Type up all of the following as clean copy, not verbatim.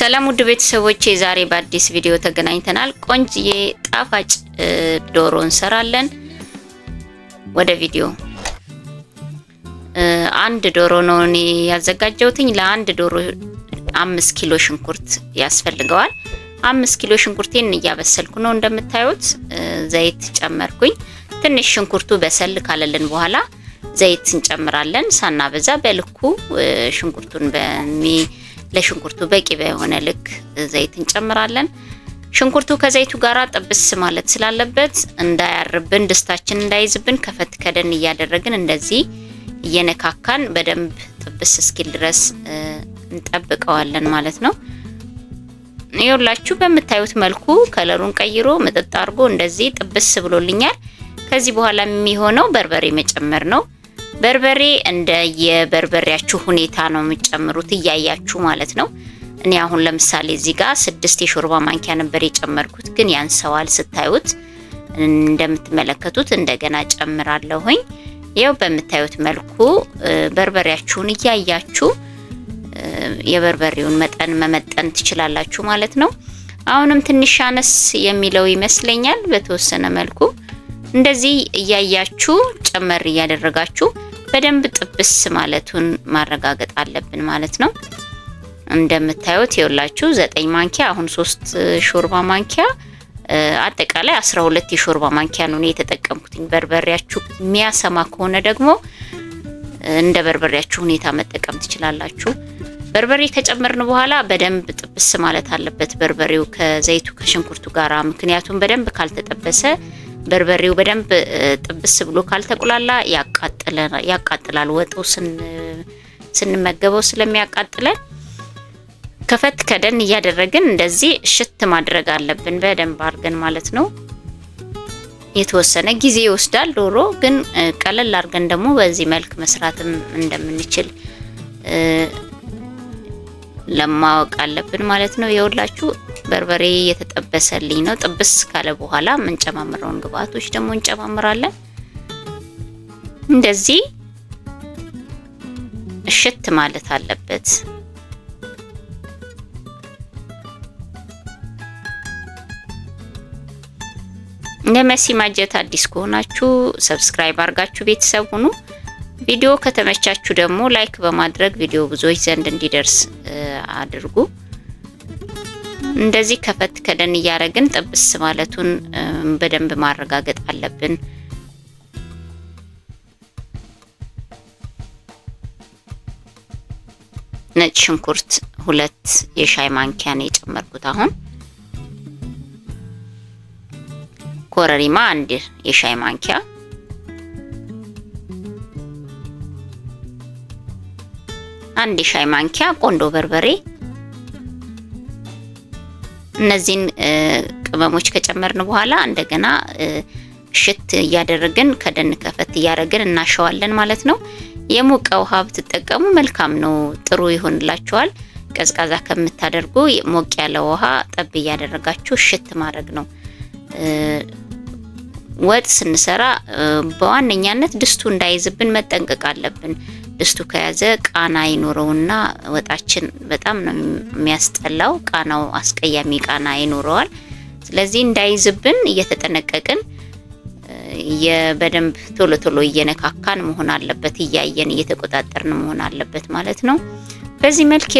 ሰላም ውድ ቤተሰቦቼ ዛሬ በአዲስ ቪዲዮ ተገናኝተናል። ቆንጆዬ ጣፋጭ ዶሮ እንሰራለን። ወደ ቪዲዮ አንድ ዶሮ ነው እኔ ያዘጋጀሁትኝ። ለአንድ ዶሮ 5 ኪሎ ሽንኩርት ያስፈልገዋል። 5 ኪሎ ሽንኩርቴን እያበሰልኩ ነው። እንደምታዩት ዘይት ጨመርኩኝ። ትንሽ ሽንኩርቱ በሰል ካለልን በኋላ ዘይት እንጨምራለን። ሳናበዛ በልኩ ሽንኩርቱን ለሽንኩርቱ በቂ በሆነ ልክ ዘይት እንጨምራለን። ሽንኩርቱ ከዘይቱ ጋር ጥብስ ማለት ስላለበት እንዳያርብን፣ ድስታችን እንዳይዝብን ከፈት ከደን እያደረግን እንደዚህ እየነካካን በደንብ ጥብስ እስኪል ድረስ እንጠብቀዋለን ማለት ነው። ይኸውላችሁ በምታዩት መልኩ ከለሩን ቀይሮ መጠጥ አድርጎ እንደዚህ ጥብስ ብሎልኛል። ከዚህ በኋላ የሚሆነው በርበሬ መጨመር ነው። በርበሬ እንደ የበርበሬያችሁ ሁኔታ ነው የምትጨምሩት እያያችሁ ማለት ነው። እኔ አሁን ለምሳሌ እዚህ ጋር 6 የሾርባ ማንኪያ ነበር የጨመርኩት፣ ግን ያንሰዋል ስታዩት። እንደምትመለከቱት እንደገና ጨምራለሁኝ። ይኸው በምታዩት መልኩ በርበሬያችሁን እያያችሁ የበርበሬውን መጠን መመጠን ትችላላችሁ ማለት ነው። አሁንም ትንሽ አነስ የሚለው ይመስለኛል። በተወሰነ መልኩ እንደዚህ እያያችሁ ጨመር እያደረጋችሁ በደንብ ጥብስ ማለቱን ማረጋገጥ አለብን ማለት ነው። እንደምታዩት ይኸውላችሁ 9 ማንኪያ አሁን 3 ሾርባ ማንኪያ አጠቃላይ 12 የሾርባ ማንኪያ ነው የተጠቀምኩት። በርበሬያችሁ የሚያሰማ ከሆነ ደግሞ እንደ በርበሬያችሁ ሁኔታ መጠቀም ትችላላችሁ። በርበሬ ከጨመርን በኋላ በደንብ ጥብስ ማለት አለበት በርበሬው ከዘይቱ ከሽንኩርቱ ጋራ። ምክንያቱም በደንብ ካልተጠበሰ በርበሬው በደንብ ጥብስ ብሎ ካልተቆላላ ያቃጥላል። ወጡ ስንመገበው ስለሚያቃጥለን ከፈት ከደን እያደረግን እንደዚህ እሽት ማድረግ አለብን በደንብ አድርገን ማለት ነው። የተወሰነ ጊዜ ይወስዳል። ዶሮ ግን ቀለል አድርገን ደግሞ በዚህ መልክ መስራትም እንደምንችል ለማወቅ አለብን ማለት ነው። ይኸውላችሁ በርበሬ የተጠበሰልኝ ነው። ጥብስ ካለ በኋላ የምንጨማምረውን ግብአቶች ደግሞ እንጨማምራለን። እንደዚህ እሽት ማለት አለበት። ለመሲ ማጀት አዲስ ከሆናችሁ ሰብስክራይብ አድርጋችሁ ቤተሰብ ሁኑ። ቪዲዮ ከተመቻችሁ ደግሞ ላይክ በማድረግ ቪዲዮ ብዙዎች ዘንድ እንዲደርስ አድርጉ። እንደዚህ ከፈት ከደን እያደረግን ጥብስ ማለቱን በደንብ ማረጋገጥ አለብን። ነጭ ሽንኩርት 2 የሻይ ማንኪያ ነው የጨመርኩት። አሁን ኮረሪማ 1 የሻይ ማንኪያ፣ አንድ የሻይ ማንኪያ ቆንዶ በርበሬ። እነዚህን ቅመሞች ከጨመርን በኋላ እንደገና ሽት እያደረግን ከደን ከፈት እያደረግን እናሸዋለን ማለት ነው። የሞቀ ውሃ ብትጠቀሙ መልካም ነው፣ ጥሩ ይሆንላችኋል። ቀዝቃዛ ከምታደርጉ ሞቅ ያለ ውሃ ጠብ እያደረጋችሁ ሽት ማድረግ ነው። ወጥ ስንሰራ በዋነኛነት ድስቱ እንዳይዝብን መጠንቀቅ አለብን። ድስቱ ከያዘ ቃና ይኖረውና ወጣችን በጣም ነው የሚያስጠላው። ቃናው አስቀያሚ ቃና ይኖረዋል። ስለዚህ እንዳይዝብን እየተጠነቀቅን በደንብ ቶሎ ቶሎ እየነካካን መሆን አለበት፣ እያየን እየተቆጣጠርን መሆን አለበት ማለት ነው። በዚህ መልኩ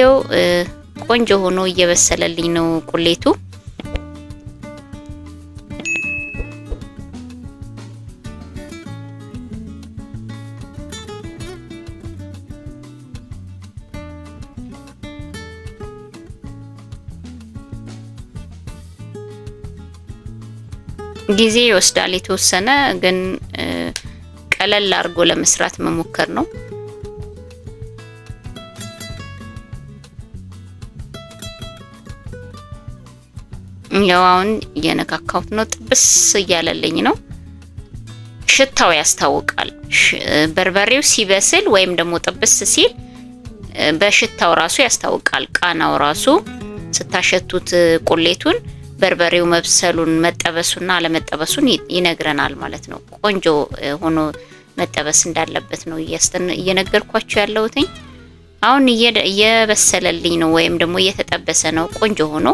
ቆንጆ ሆኖ እየበሰለልኝ ነው ቁሌቱ። ጊዜ ይወስዳል የተወሰነ፣ ግን ቀለል አድርጎ ለመስራት መሞከር ነው። ያው አሁን እየነካካሁት ነው፣ ጥብስ እያለልኝ ነው። ሽታው ያስታውቃል። በርበሬው ሲበስል ወይም ደግሞ ጥብስ ሲል በሽታው ራሱ ያስታውቃል። ቃናው ራሱ ስታሸቱት ቁሌቱን በርበሬው መብሰሉን መጠበሱና አለመጠበሱን ይነግረናል ማለት ነው። ቆንጆ ሆኖ መጠበስ እንዳለበት ነው እየነገርኳችሁ ያለሁትኝ። አሁን እየበሰለልኝ ነው ወይም ደግሞ እየተጠበሰ ነው። ቆንጆ ሆኖ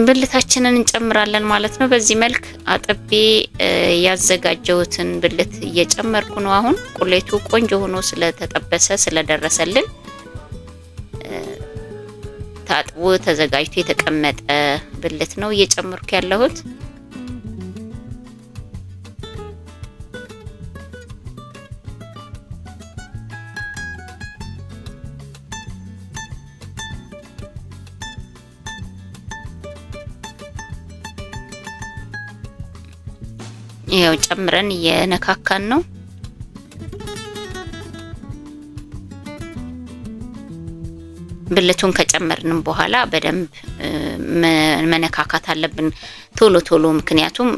ብልታችንን እንጨምራለን ማለት ነው። በዚህ መልክ አጥቤ ያዘጋጀሁትን ብልት እየጨመርኩ ነው። አሁን ቁሌቱ ቆንጆ ሆኖ ስለተጠበሰ ስለደረሰልን ታጥቦ ተዘጋጅቶ የተቀመጠ ብልት ነው እየጨመርኩ ያለሁት። ይሄው ጨምረን እየነካካን ነው። ብልቱን ከጨመርንም በኋላ በደንብ መነካካት አለብን ቶሎ ቶሎ። ምክንያቱም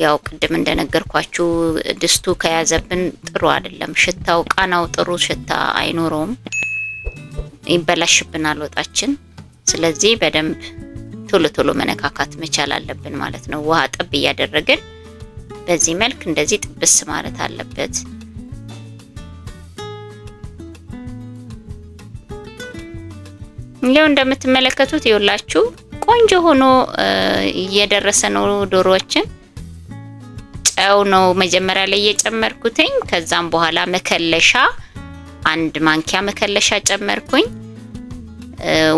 ያው ቅድም እንደነገርኳችሁ ድስቱ ከያዘብን ጥሩ አይደለም። ሽታው ቃናው ጥሩ ሽታ አይኖረውም፣ ይበላሽብናል ወጣችን። ስለዚህ በደንብ ቶሎ ቶሎ መነካካት መቻል አለብን ማለት ነው። ውሃ ጠብ እያደረግን በዚህ መልክ እንደዚህ ጥብስ ማለት አለበት። ይሄው እንደምትመለከቱት ይውላችሁ ቆንጆ ሆኖ እየደረሰ ነው። ዶሮዎችን ጨው ነው መጀመሪያ ላይ እየጨመርኩትኝ። ከዛም በኋላ መከለሻ 1 ማንኪያ መከለሻ ጨመርኩኝ።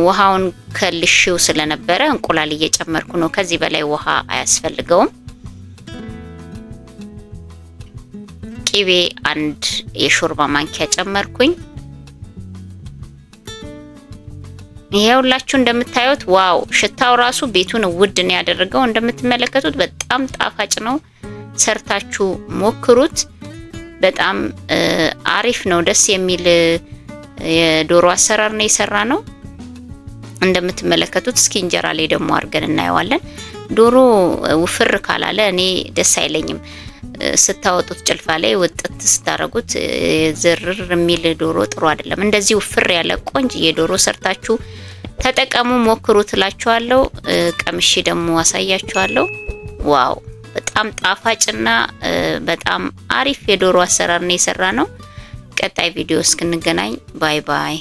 ውሃውን ከልሽው ስለነበረ እንቁላል እየጨመርኩ ነው። ከዚህ በላይ ውሃ አያስፈልገውም። ቅቤ 1 የሾርባ ማንኪያ ጨመርኩኝ። ይሄውላችሁ እንደምታዩት ዋው ሽታው ራሱ ቤቱን ውድ ነው ያደረገው። እንደምትመለከቱት በጣም ጣፋጭ ነው። ሰርታችሁ ሞክሩት። በጣም አሪፍ ነው። ደስ የሚል የዶሮ አሰራር ነው የሰራ ነው። እንደምትመለከቱት እስኪ እንጀራ ላይ ደግሞ አድርገን እናየዋለን። ዶሮ ውፍር ካላለ እኔ ደስ አይለኝም። ስታወጡት ጭልፋ ላይ ወጥት ስታረጉት ዝርር የሚል ዶሮ ጥሩ አይደለም። እንደዚህ ውፍር ያለ ቆንጆ የዶሮ ሰርታችሁ ተጠቀሙ፣ ሞክሩ ትላችኋለሁ። ቀምሼ ደግሞ አሳያችኋለሁ። ዋው በጣም ጣፋጭና በጣም አሪፍ የዶሮ አሰራር ነው የሰራ ነው። ቀጣይ ቪዲዮ እስክንገናኝ ባይ ባይ።